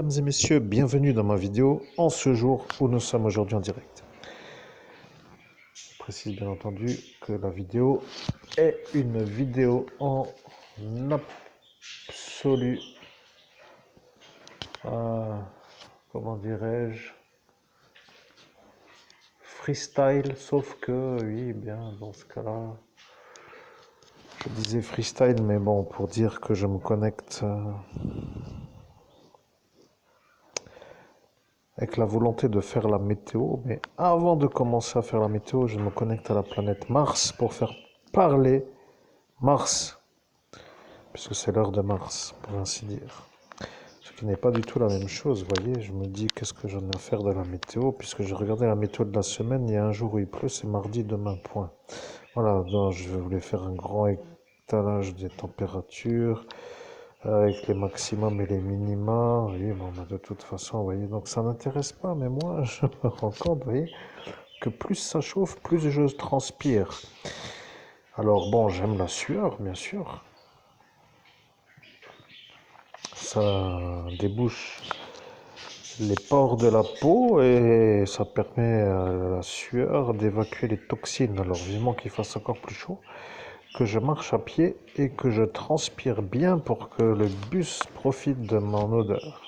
Mesdames et messieurs, bienvenue dans ma vidéo en ce jour où nous sommes aujourd'hui en direct. Je précise bien entendu que la vidéo est une vidéo en absolu, comment dirais-je, freestyle, sauf que, oui, bien, dans ce cas-là, je disais freestyle, mais bon, pour dire que je me connecte avec la volonté de faire la météo, mais avant de commencer à faire la météo, je me connecte à la planète Mars pour faire parler Mars, puisque c'est l'heure de Mars, pour ainsi dire. Ce qui n'est pas du tout la même chose, vous voyez, je me dis qu'est-ce que j'en ai à faire de la météo, puisque je regardais la météo de la semaine, il y a un jour où il pleut, c'est mardi, demain, point. Voilà, donc je voulais faire un grand étalage des températures, avec les maximums et les minima, oui, bon, bah, de toute façon, vous voyez, donc ça n'intéresse pas, mais moi, je me rends compte, vous voyez, que plus ça chauffe, plus je transpire. Alors bon, j'aime la sueur, bien sûr, ça débouche les pores de la peau et ça permet à la sueur d'évacuer les toxines. Alors vivement qu'il fasse encore plus chaud, que je marche à pied et que je transpire bien pour que le bus profite de mon odeur.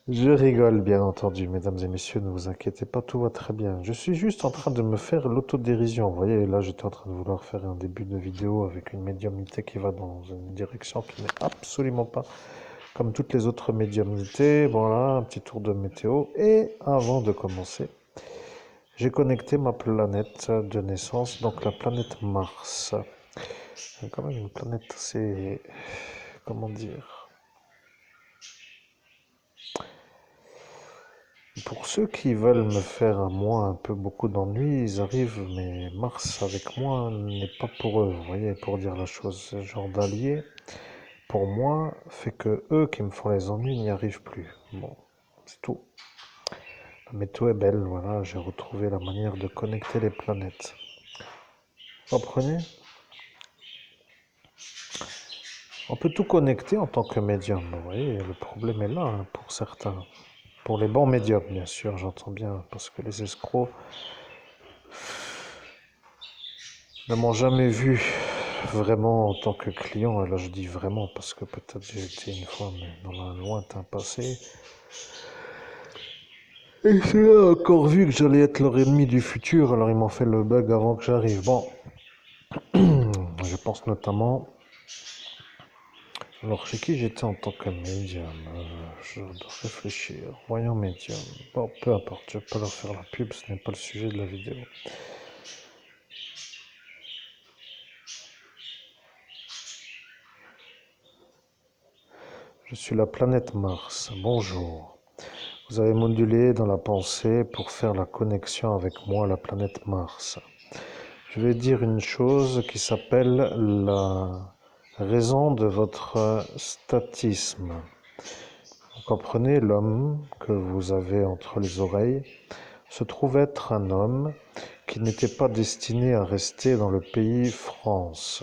Je rigole bien entendu, mesdames et messieurs, ne vous inquiétez pas, tout va très bien. Je suis juste en train de me faire l'autodérision. Vous voyez, là j'étais en train de vouloir faire un début de vidéo avec une médiumnité qui va dans une direction qui n'est absolument pas comme toutes les autres médiumnités. Voilà, un petit tour de météo. Et avant de commencer, j'ai connecté ma planète de naissance, donc la planète Mars. C'est quand même une planète assez, comment dire, pour ceux qui veulent me faire à moi un peu beaucoup d'ennuis, ils arrivent, mais Mars avec moi n'est pas pour eux, vous voyez, pour dire la chose. Ce genre d'allié, pour moi, fait que eux qui me font les ennuis n'y arrivent plus. Bon, c'est tout. La météo est belle, voilà, j'ai retrouvé la manière de connecter les planètes. Vous comprenez? On peut tout connecter en tant que médium, vous voyez, le problème est là hein, pour certains. Pour les bons médiums, bien sûr, j'entends bien, parce que les escrocs ne m'ont jamais vu vraiment en tant que client. Et là, je dis vraiment parce que peut-être j'ai été une fois, mais dans un lointain passé. Et c'est là encore vu que j'allais être leur ennemi du futur, alors ils m'ont fait le bug avant que j'arrive. Bon, je pense notamment. Alors, chez qui j'étais en tant que médium je dois réfléchir. Voyons médium. Bon, peu importe, je vais pas leur faire la pub, ce n'est pas le sujet de la vidéo. Je suis la planète Mars. Bonjour. Vous avez modulé dans la pensée pour faire la connexion avec moi, la planète Mars. Je vais dire une chose qui s'appelle la raison de votre statisme. Vous comprenez, l'homme que vous avez entre les oreilles se trouve être un homme qui n'était pas destiné à rester dans le pays France.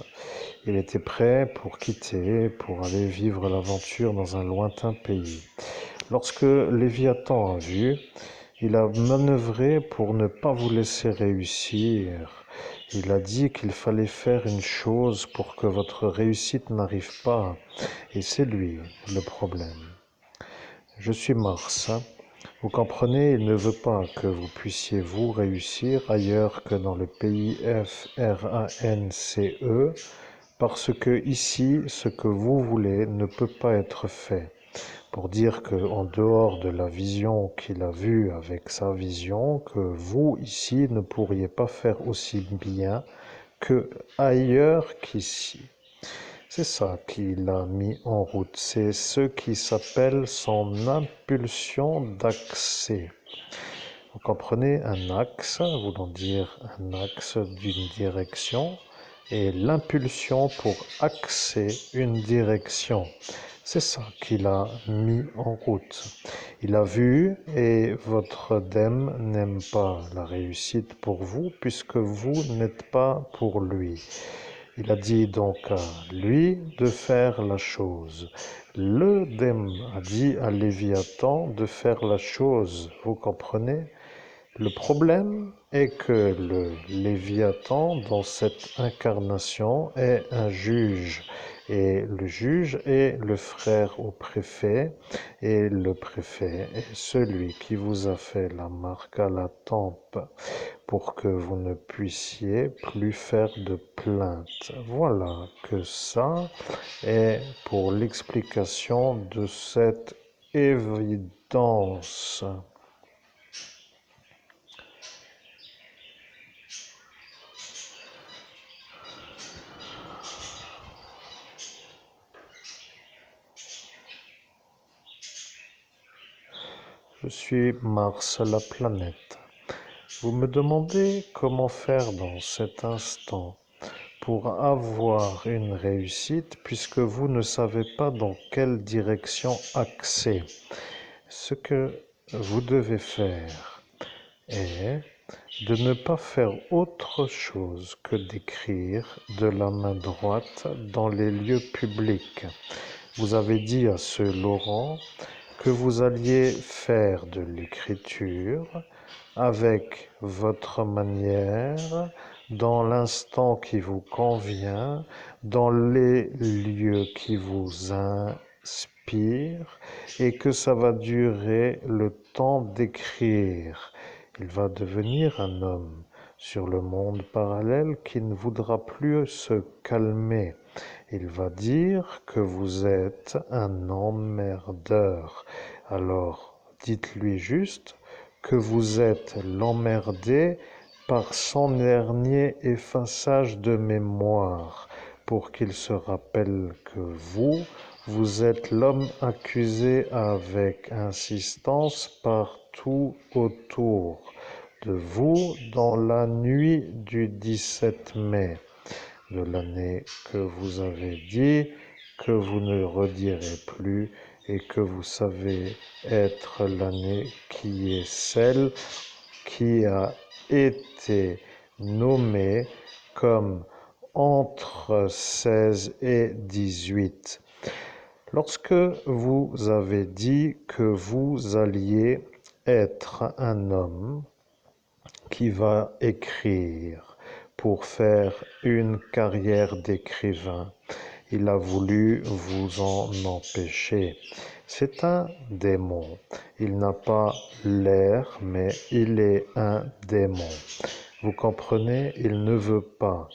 Il était prêt pour quitter, pour aller vivre l'aventure dans un lointain pays. Lorsque Léviathan a vu, il a manœuvré pour ne pas vous laisser réussir. Il a dit qu'il fallait faire une chose pour que votre réussite n'arrive pas. Et c'est lui le problème. Je suis Mars. Vous comprenez, il ne veut pas que vous puissiez vous réussir ailleurs que dans le pays France, parce que ici, ce que vous voulez ne peut pas être fait. Pour dire qu'en dehors de la vision qu'il a vue avec sa vision, que vous, ici, ne pourriez pas faire aussi bien que ailleurs qu'ici. C'est ça qu'il a mis en route. C'est ce qui s'appelle son impulsion d'accès. Vous comprenez, un axe, voulant dire un axe d'une direction, et l'impulsion pour axer une direction. C'est ça qu'il a mis en route. Il a vu et votre dème n'aime pas la réussite pour vous puisque vous n'êtes pas pour lui. Il a dit donc à lui de faire la chose. Le démon a dit à Léviathan de faire la chose. Vous comprenez? Le problème est que le Léviathan, dans cette incarnation, est un juge. Et le juge est le frère au préfet. Et le préfet est celui qui vous a fait la marque à la tempe pour que vous ne puissiez plus faire de plainte. Voilà que ça est pour l'explication de cette évidence. Je suis Mars, la planète. Vous me demandez comment faire dans cet instant pour avoir une réussite puisque vous ne savez pas dans quelle direction axer. Ce que vous devez faire est de ne pas faire autre chose que d'écrire de la main droite dans les lieux publics. Vous avez dit à ce Laurent que vous alliez faire de l'écriture avec votre manière, dans l'instant qui vous convient, dans les lieux qui vous inspirent, et que ça va durer le temps d'écrire. Il va devenir un homme sur le monde parallèle qui ne voudra plus se calmer. Il va dire que vous êtes un emmerdeur. Alors, dites-lui juste que vous êtes l'emmerdé par son dernier effaçage de mémoire, pour qu'il se rappelle que vous êtes l'homme accusé avec insistance partout autour de vous dans la nuit du 17 mai de l'année que vous avez dit, que vous ne redirez plus et que vous savez être l'année qui est celle qui a été nommée comme entre 16 et 18. Lorsque vous avez dit que vous alliez être un homme qui va écrire pour faire une carrière d'écrivain, il a voulu vous en empêcher. C'est un démon. Il n'a pas l'air, mais il est un démon. Vous comprenez, il ne veut pas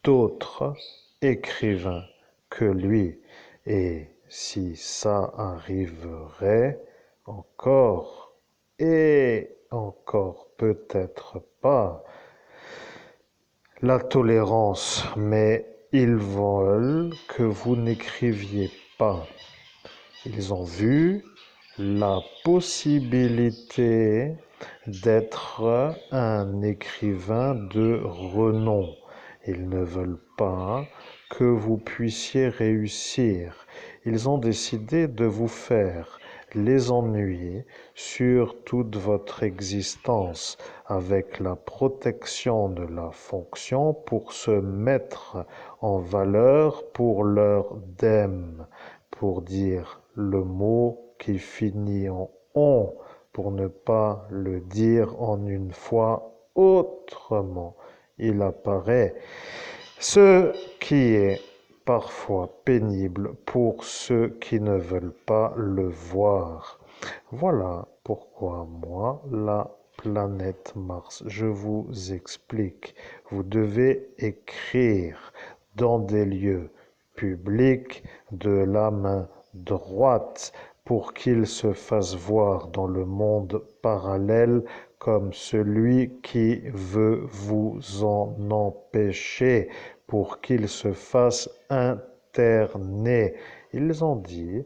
d'autres écrivains que lui. Et si ça arriverait encore et encore, peut-être pas, la tolérance, mais ils veulent que vous n'écriviez pas. Ils ont vu la possibilité d'être un écrivain de renom. Ils ne veulent pas que vous puissiez réussir. Ils ont décidé de vous faire les ennuis sur toute votre existence avec la protection de la fonction pour se mettre en valeur pour leur dème, pour dire le mot qui finit en on, pour ne pas le dire en une fois autrement. Il apparaît. Ce qui est parfois pénible pour ceux qui ne veulent pas le voir. Voilà pourquoi moi, la planète Mars, je vous explique. Vous devez écrire dans des lieux publics de la main droite pour qu'il se fasse voir dans le monde parallèle comme celui qui veut vous en empêcher, pour qu'il se fasse interner. Ils ont dit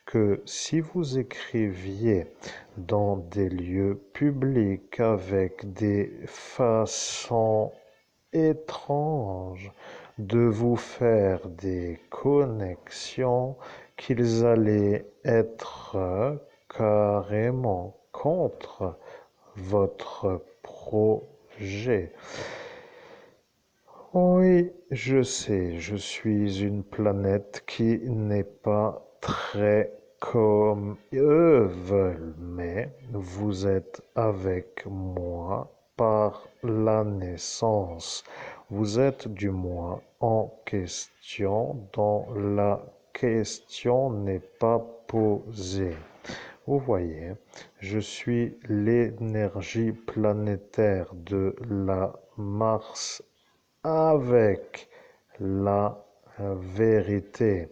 que si vous écriviez dans des lieux publics avec des façons étranges de vous faire des connexions, qu'ils allaient être carrément contre votre projet. Oui, je sais, je suis une planète qui n'est pas très comme eux veulent, mais vous êtes avec moi par la naissance. Vous êtes du moins en question dont la question n'est pas posée. Vous voyez, je suis l'énergie planétaire de la Mars avec la vérité.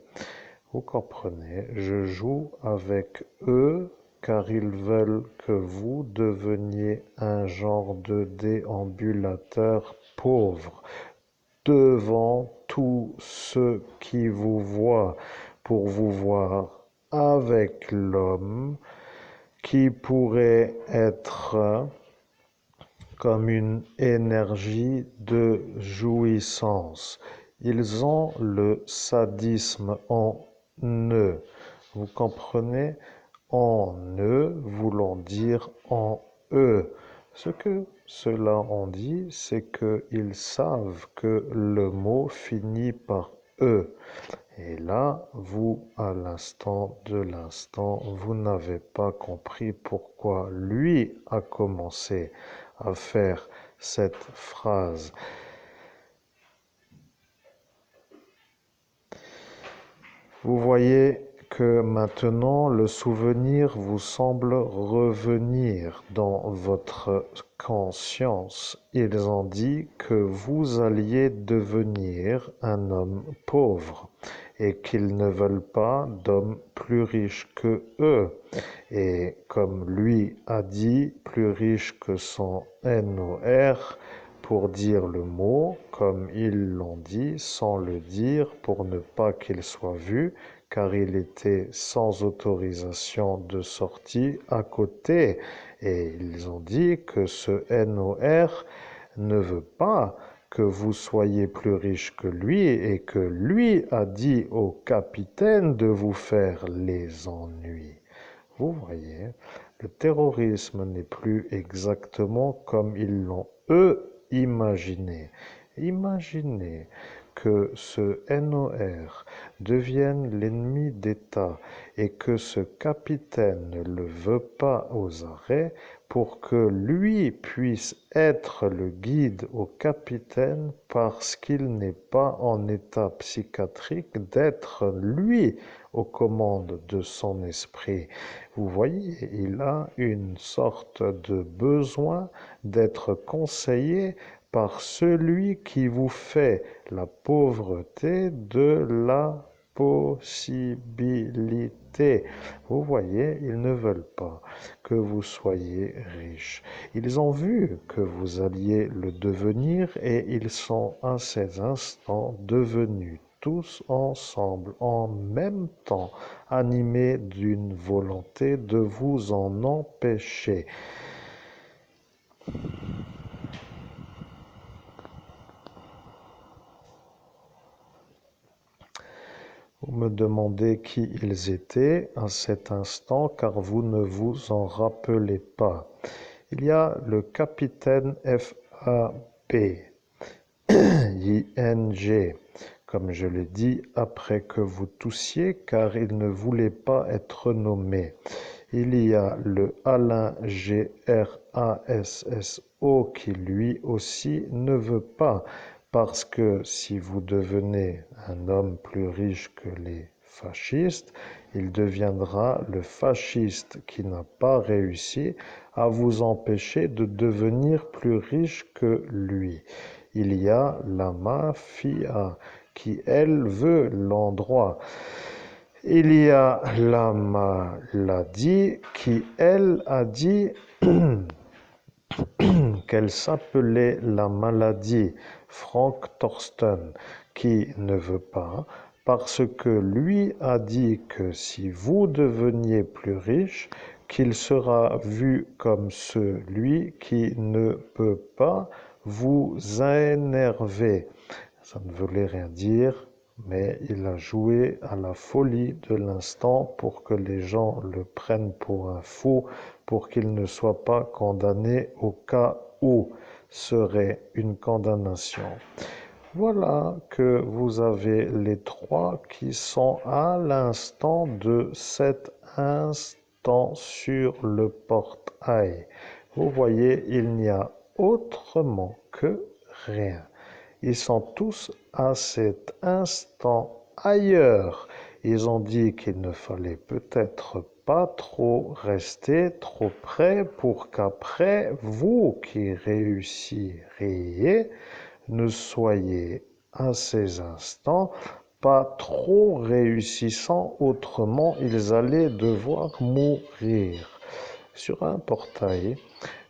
Vous comprenez, je joue avec eux car ils veulent que vous deveniez un genre de déambulateur pauvre devant tous ceux qui vous voient pour vous voir avec l'homme qui pourrait être comme une énergie de jouissance. Ils ont le sadisme en eux. Vous comprenez? En eux voulant dire en eux. Ce que cela en dit, c'est qu'ils savent que le mot finit par eux. Et là, vous, à l'instant, vous n'avez pas compris pourquoi lui a commencé à faire cette phrase. Vous voyez que maintenant le souvenir vous semble revenir dans votre conscience. Ils ont dit que vous alliez devenir un homme pauvre et qu'ils ne veulent pas d'hommes plus riches que eux. Et comme lui a dit, plus riche que son NOR, pour dire le mot, comme ils l'ont dit, sans le dire, pour ne pas qu'il soit vu, car il était sans autorisation de sortie à côté. Et ils ont dit que ce NOR ne veut pas que vous soyez plus riche que lui et que lui a dit au capitaine de vous faire les ennuis. Vous voyez, le terrorisme n'est plus exactement comme ils l'ont eux imaginé. Imaginez que ce NOR devienne l'ennemi d'État et que ce capitaine ne le veut pas aux arrêts pour que lui puisse être le guide au capitaine parce qu'il n'est pas en état psychiatrique d'être lui aux commandes de son esprit. Vous voyez, il a une sorte de besoin d'être conseillé par celui qui vous fait la pauvreté de la possibilité. Vous voyez, ils ne veulent pas que vous soyez riche. Ils ont vu que vous alliez le devenir et ils sont à ces instants devenus tous ensemble, en même temps, animés d'une volonté de vous en empêcher. Vous me demandez qui ils étaient à cet instant car vous ne vous en rappelez pas. Il y a le capitaine FAB, ING, comme je l'ai dit après que vous toussiez car il ne voulait pas être nommé. Il y a le Alain GRASSO qui lui aussi ne veut pas parce que si vous devenez un homme plus riche que les fascistes, il deviendra le fasciste qui n'a pas réussi à vous empêcher de devenir plus riche que lui. Il y a la mafia qui, elle, veut l'endroit. Il y a la maladie qui, elle, a dit qu'elle s'appelait la maladie. Frank Thorsten, qui ne veut pas, parce que lui a dit que si vous deveniez plus riche, qu'il sera vu comme celui qui ne peut pas vous énerver. Ça ne voulait rien dire, mais il a joué à la folie de l'instant pour que les gens le prennent pour un fou, pour qu'il ne soit pas condamné au cas où serait une condamnation. Voilà que vous avez les trois qui sont à l'instant de cet instant sur le portail. Vous voyez, il n'y a autrement que rien. Ils sont tous à cet instant ailleurs. Ils ont dit qu'il ne fallait peut-être pas trop rester trop près pour qu'après, vous qui réussiriez, ne soyez à ces instants pas trop réussissants, autrement ils allaient devoir mourir. Sur un portail,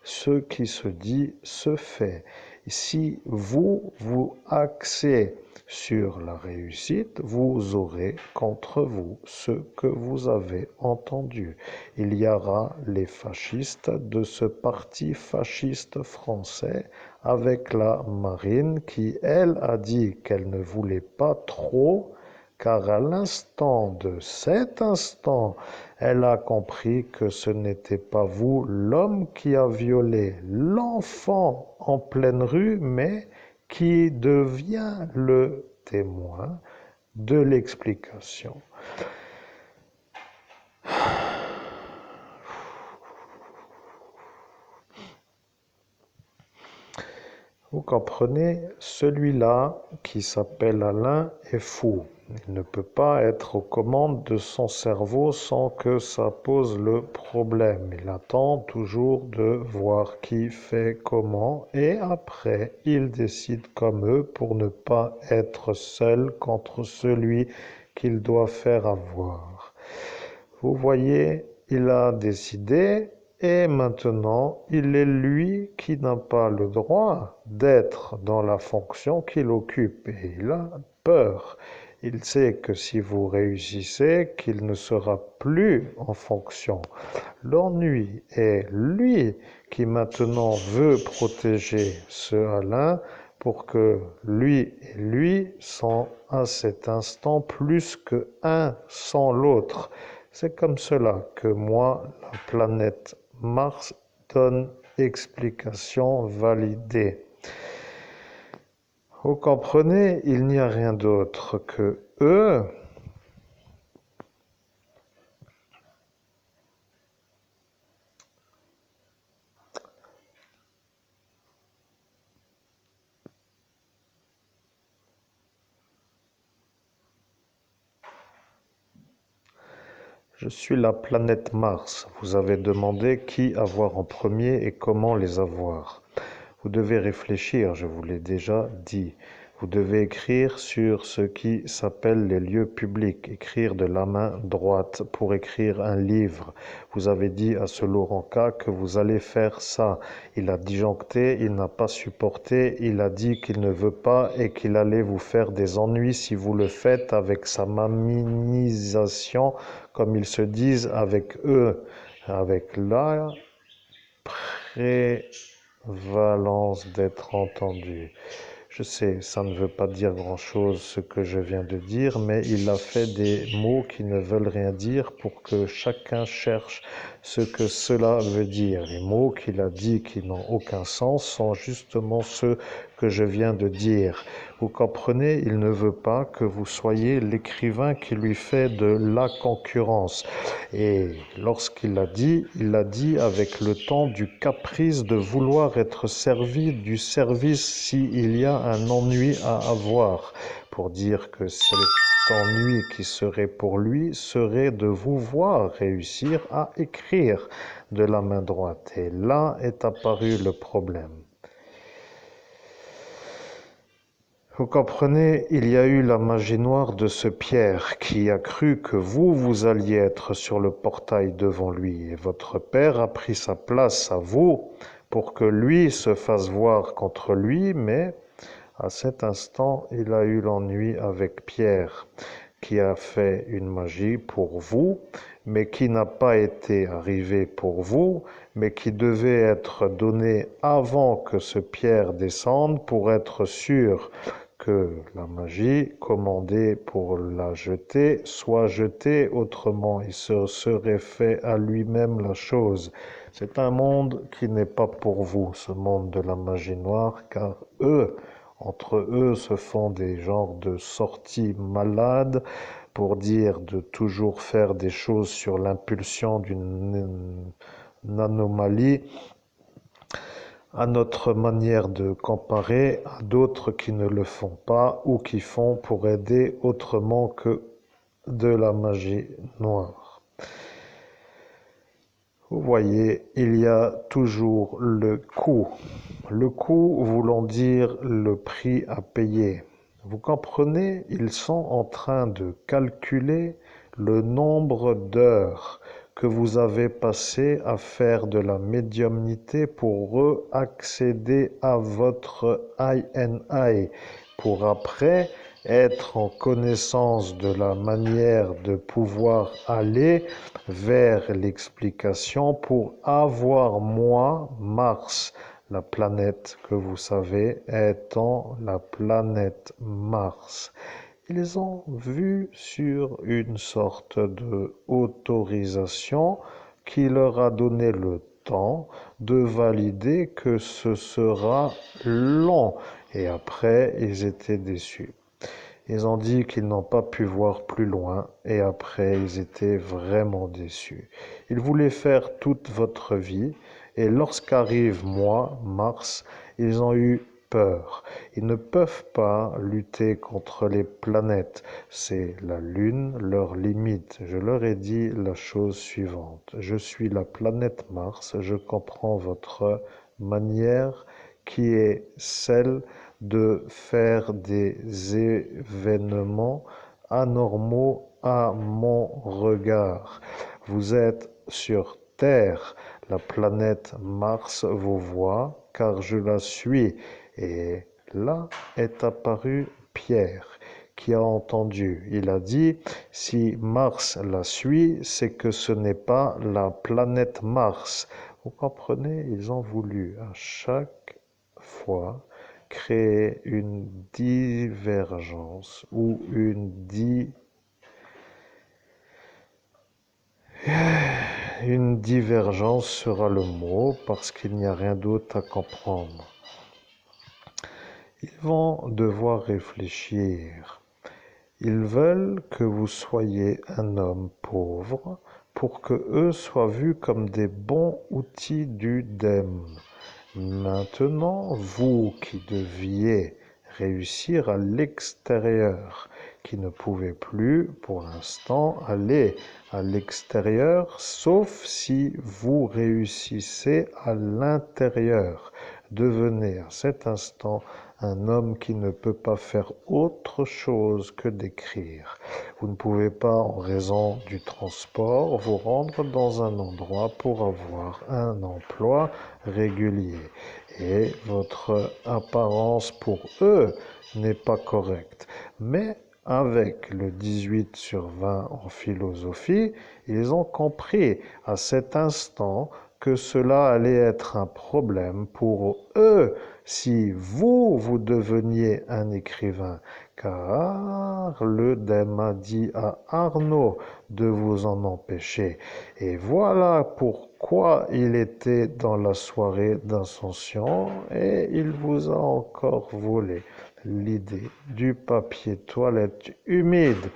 ce qui se dit se fait. Si vous axez sur la réussite, vous aurez contre vous ce que vous avez entendu. Il y aura les fascistes de ce parti fasciste français avec la marine qui, elle, a dit qu'elle ne voulait pas trop, car à l'instant de cet instant, elle a compris que ce n'était pas vous, l'homme, qui a violé l'enfant en pleine rue, mais qui devient le témoin de l'explication. Vous comprenez, celui-là qui s'appelle Alain est fou. Il ne peut pas être aux commandes de son cerveau sans que ça pose le problème. Il attend toujours de voir qui fait comment et après il décide comme eux pour ne pas être seul contre celui qu'il doit faire avoir. Vous voyez, il a décidé et maintenant il est lui qui n'a pas le droit d'être dans la fonction qu'il occupe et il a peur. Il sait que si vous réussissez, qu'il ne sera plus en fonction. L'ennui est lui qui maintenant veut protéger ce Alain pour que lui et lui sont à cet instant plus que un sans l'autre. C'est comme cela que moi, la planète Mars donne explication validée. Vous comprenez, il n'y a rien d'autre que eux. Je suis la planète Mars. Vous avez demandé qui avoir en premier et comment les avoir. Vous devez réfléchir, je vous l'ai déjà dit. Vous devez écrire sur ce qui s'appelle les lieux publics, écrire de la main droite pour écrire un livre. Vous avez dit à ce Laurent K que vous allez faire ça. Il a disjoncté, il n'a pas supporté, il a dit qu'il ne veut pas et qu'il allait vous faire des ennuis si vous le faites avec sa maminisation, comme ils se disent avec eux, avec la prévalence d'être entendu. Je sais, ça ne veut pas dire grand-chose ce que je viens de dire, mais il a fait des mots qui ne veulent rien dire pour que chacun cherche ce que cela veut dire. Les mots qu'il a dit qui n'ont aucun sens sont justement ceux que je viens de dire. Vous comprenez, il ne veut pas que vous soyez l'écrivain qui lui fait de la concurrence. Et lorsqu'il l'a dit avec le ton du caprice de vouloir être servi du service s'il y a un ennui à avoir, pour dire que cet ennui qui serait pour lui serait de vous voir réussir à écrire de la main droite. Et là est apparu le problème. Vous comprenez, il y a eu la magie noire de ce Pierre qui a cru que vous alliez être sur le portail devant lui et votre père a pris sa place à vous pour que lui se fasse voir contre lui, mais à cet instant, il a eu l'ennui avec Pierre qui a fait une magie pour vous, mais qui n'a pas été arrivée pour vous, mais qui devait être donnée avant que ce Pierre descende pour être sûr que la magie commandée pour la jeter soit jetée, autrement il se serait fait à lui-même la chose. C'est un monde qui n'est pas pour vous, ce monde de la magie noire, car eux Entre eux se font des genres de sorties malades pour dire de toujours faire des choses sur l'impulsion d'une anomalie à notre manière de comparer à d'autres qui ne le font pas ou qui font pour aider autrement que de la magie noire. Vous voyez, il y a toujours le coût. Le coût voulant dire le prix à payer. Vous comprenez, ils sont en train de calculer le nombre d'heures que vous avez passé à faire de la médiumnité pour accéder à votre INI, pour après être en connaissance de la manière de pouvoir aller vers l'explication pour avoir moi, Mars, la planète que vous savez étant la planète Mars. Ils ont vu sur une sorte de autorisation qui leur a donné le temps de valider que ce sera long. Et après, ils étaient déçus. Ils ont dit qu'ils n'ont pas pu voir plus loin et après ils étaient vraiment déçus. Ils voulaient faire toute votre vie et lorsqu'arrive moi, Mars, ils ont eu peur. Ils ne peuvent pas lutter contre les planètes. C'est la Lune leur limite. Je leur ai dit la chose suivante. Je suis la planète Mars, je comprends votre manière qui est celle de faire des événements anormaux à mon regard. Vous êtes sur Terre, la planète Mars vous voit car je la suis. Et là est apparu Pierre qui a entendu. Il a dit, si Mars la suit, c'est que ce n'est pas la planète Mars. Vous comprenez, ils ont voulu à chaque fois créer une divergence ou une divergence sera le mot parce qu'il n'y a rien d'autre à comprendre. Ils vont devoir réfléchir. Ils veulent que vous soyez un homme pauvre pour que eux soient vus comme des bons outils du DEM. Maintenant, vous qui deviez réussir à l'extérieur, qui ne pouvez plus pour l'instant aller à l'extérieur, sauf si vous réussissez à l'intérieur. Devenez à cet instant un homme qui ne peut pas faire autre chose que d'écrire. Vous ne pouvez pas, en raison du transport, vous rendre dans un endroit pour avoir un emploi régulier. Et votre apparence pour eux n'est pas correcte. Mais avec le 18 sur 20 en philosophie, ils ont compris à cet instant que cela allait être un problème pour eux si vous deveniez un écrivain, car le DEM a dit à Arnaud de vous en empêcher. Et voilà pourquoi il était dans la soirée d'Ascension et il vous a encore volé l'idée du papier toilette humide.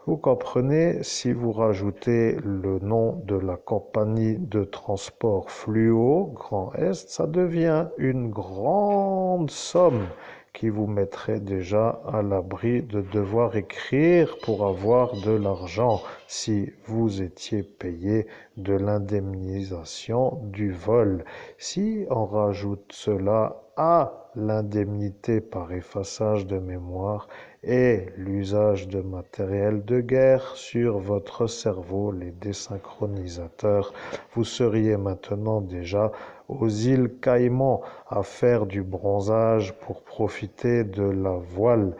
Vous comprenez, si vous rajoutez le nom de la compagnie de transport Fluo, Grand Est, ça devient une grande somme qui vous mettrait déjà à l'abri de devoir écrire pour avoir de l'argent si vous étiez payé de l'indemnisation du vol. Si on rajoute cela à l'indemnité par effaçage de mémoire et l'usage de matériel de guerre sur votre cerveau, les désynchronisateurs, vous seriez maintenant déjà aux îles Caïmans à faire du bronzage pour profiter de la voile.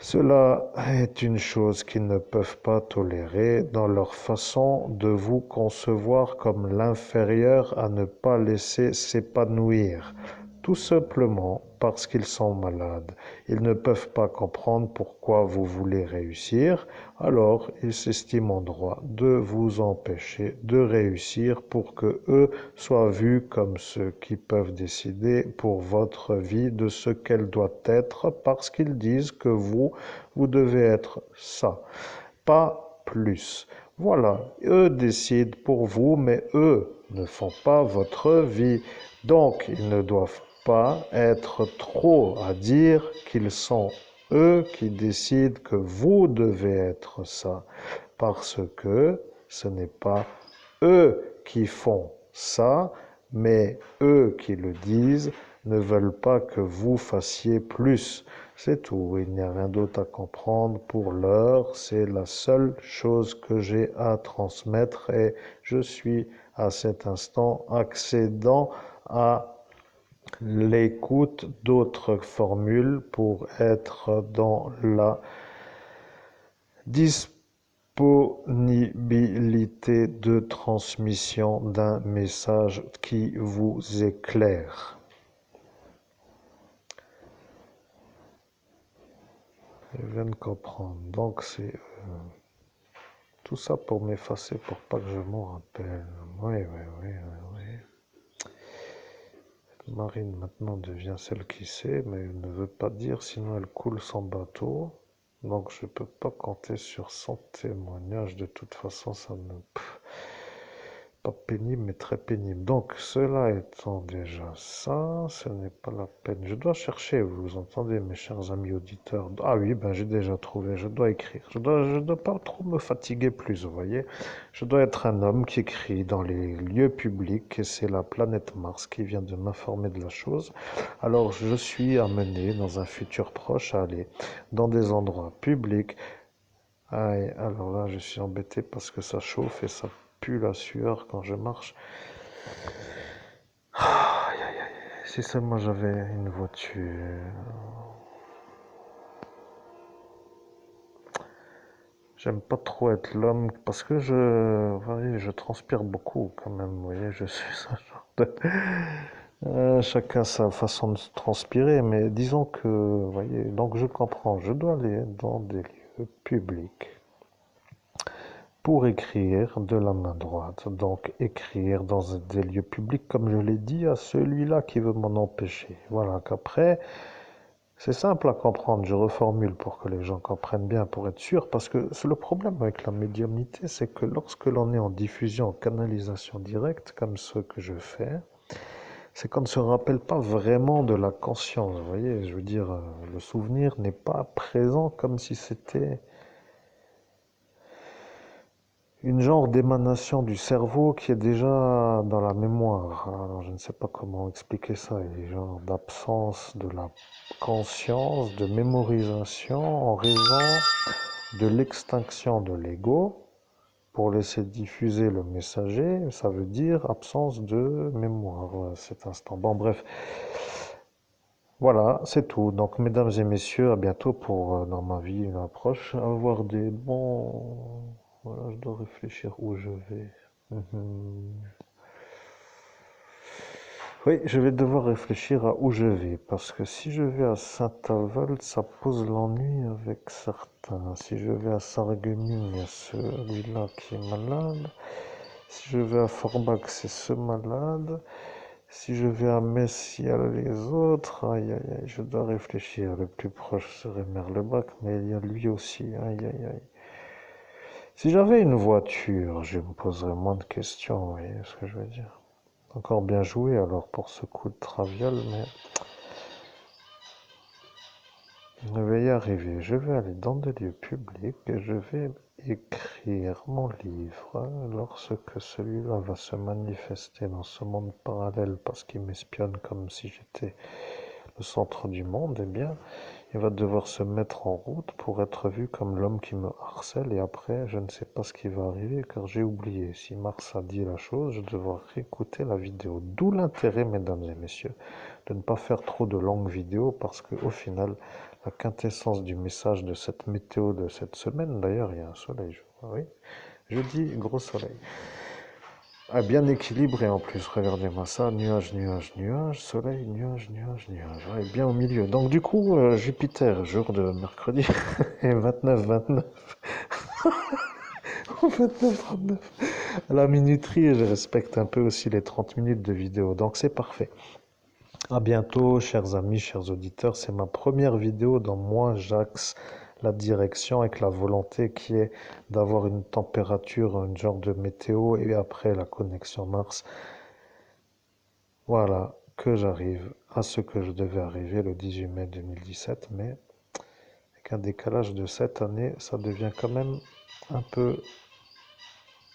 Cela est une chose qu'ils ne peuvent pas tolérer dans leur façon de vous concevoir comme l'inférieur à ne pas laisser s'épanouir. Tout simplement parce qu'ils sont malades. Ils ne peuvent pas comprendre pourquoi vous voulez réussir, alors ils s'estiment en droit de vous empêcher de réussir pour que eux soient vus comme ceux qui peuvent décider pour votre vie de ce qu'elle doit être parce qu'ils disent que vous devez être ça, pas plus. Voilà, eux décident pour vous, mais eux ne font pas votre vie. Donc, ils ne doivent pas être trop à dire qu'ils sont eux qui décident que vous devez être ça. Parce que ce n'est pas eux qui font ça, mais eux qui le disent ne veulent pas que vous fassiez plus. C'est tout, il n'y a rien d'autre à comprendre pour l'heure, c'est la seule chose que j'ai à transmettre et je suis à cet instant accédant à l'écoute d'autres formules pour être dans la disponibilité de transmission d'un message qui vous éclaire. Je viens de comprendre. Donc c'est tout ça pour m'effacer, pour pas que je m'en rappelle. Oui, oui, oui, oui, oui. Marine maintenant devient celle qui sait, mais elle ne veut pas dire, sinon elle coule son bateau. Donc je ne peux pas compter sur son témoignage. De toute façon, ça ne... Pas pénible, mais très pénible. Donc, cela étant déjà ça, ce n'est pas la peine. Je dois chercher, vous entendez, mes chers amis auditeurs. Ah oui, ben j'ai déjà trouvé, je dois écrire. Je dois pas trop me fatiguer plus, vous voyez. Je dois être un homme qui écrit dans les lieux publics, et c'est la planète Mars qui vient de m'informer de la chose. Alors, je suis amené dans un futur proche à aller dans des endroits publics. Aïe, alors là, je suis embêté parce que ça chauffe et ça pue la sueur quand je marche. Aïe, aïe, aïe. Si seulement j'avais une voiture. J'aime pas trop être l'homme parce que vous voyez, je transpire beaucoup quand même. Vous voyez, je suis un genre de... chacun sa façon de transpirer, mais disons que, vous voyez, donc je comprends, je dois aller dans des lieux publics pour écrire de la main droite. Donc écrire dans des lieux publics, comme je l'ai dit, à celui-là qui veut m'en empêcher. Voilà, qu'après, c'est simple à comprendre, je reformule pour que les gens comprennent bien, pour être sûr, parce que c'est le problème avec la médiumnité, c'est que lorsque l'on est en diffusion, en canalisation directe, comme ce que je fais, c'est qu'on ne se rappelle pas vraiment de la conscience, vous voyez, je veux dire, le souvenir n'est pas présent comme si c'était une genre d'émanation du cerveau qui est déjà dans la mémoire. Alors, je ne sais pas comment expliquer ça. Il y a genre d'absence de la conscience, de mémorisation en raison de l'extinction de l'ego pour laisser diffuser le messager. Ça veut dire absence de mémoire à cet instant. Bon, bref. Voilà, c'est tout. Donc, mesdames et messieurs, à bientôt pour, dans ma vie, une approche, avoir des bons... Voilà, je dois réfléchir où je vais. Mhm. Oui, je vais devoir réfléchir à où je vais, parce que si je vais à Saint-Avold, ça pose l'ennui avec certains. Si je vais à Sarreguemines, il y a celui-là qui est malade. Si je vais à Forbach, c'est ce malade. Si je vais à Metz, il y a les autres. Aïe, aïe, aïe, je dois réfléchir. Le plus proche serait Merlebach, mais il y a lui aussi. Aïe, aïe, aïe. Si j'avais une voiture, je me poserais moins de questions, vous voyez ce que je veux dire. Encore bien joué alors pour ce coup de traviole, mais je vais y arriver. Je vais aller dans des lieux publics et je vais écrire mon livre lorsque celui-là va se manifester dans ce monde parallèle parce qu'il m'espionne comme si j'étais le centre du monde, eh bien, il va devoir se mettre en route pour être vu comme l'homme qui me harcèle et après, je ne sais pas ce qui va arriver car j'ai oublié. Si Mars a dit la chose, je vais devoir réécouter la vidéo. D'où l'intérêt, mesdames et messieurs, de ne pas faire trop de longues vidéos parce qu'au final, la quintessence du message de cette météo de cette semaine, d'ailleurs, il y a un soleil, je vois, oui. Jeudi, gros soleil. Ah, bien équilibré en plus, regardez-moi ça, nuage, nuage, nuage, soleil, nuage, nuage, nuage, ouais, bien au milieu. Donc du coup, Jupiter, jour de mercredi, et 29, 29, 29, 39. À la minuterie, je respecte un peu aussi les 30 minutes de vidéo, donc c'est parfait. À bientôt, chers amis, chers auditeurs. C'est ma première vidéo dans Moi j'axe la direction avec la volonté qui est d'avoir une température, un genre de météo et après la connexion Mars. Voilà, que j'arrive à ce que je devais arriver le 18 mai 2017, mais avec un décalage de 7 années, ça devient quand même un peu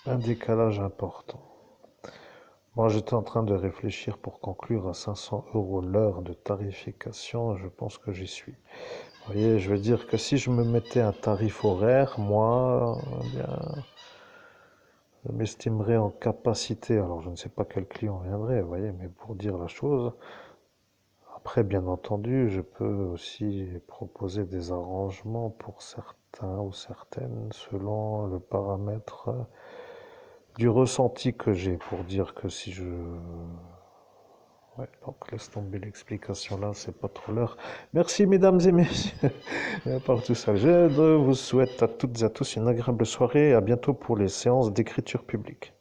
un décalage important. Moi, j'étais en train de réfléchir pour conclure à 500 € l'heure de tarification. Je pense que j'y suis. Vous voyez, je veux dire que si je me mettais un tarif horaire, moi, eh bien, je m'estimerais en capacité. Alors, je ne sais pas quel client viendrait, vous voyez, mais pour dire la chose, après, bien entendu, je peux aussi proposer des arrangements pour certains ou certaines selon le paramètre du ressenti que j'ai pour dire que si je... Ouais, donc laisse tomber l'explication là, c'est pas trop l'heure. Merci mesdames et messieurs. Et à part tout ça, je vous souhaite à toutes et à tous une agréable soirée et à bientôt pour les séances d'écriture publique.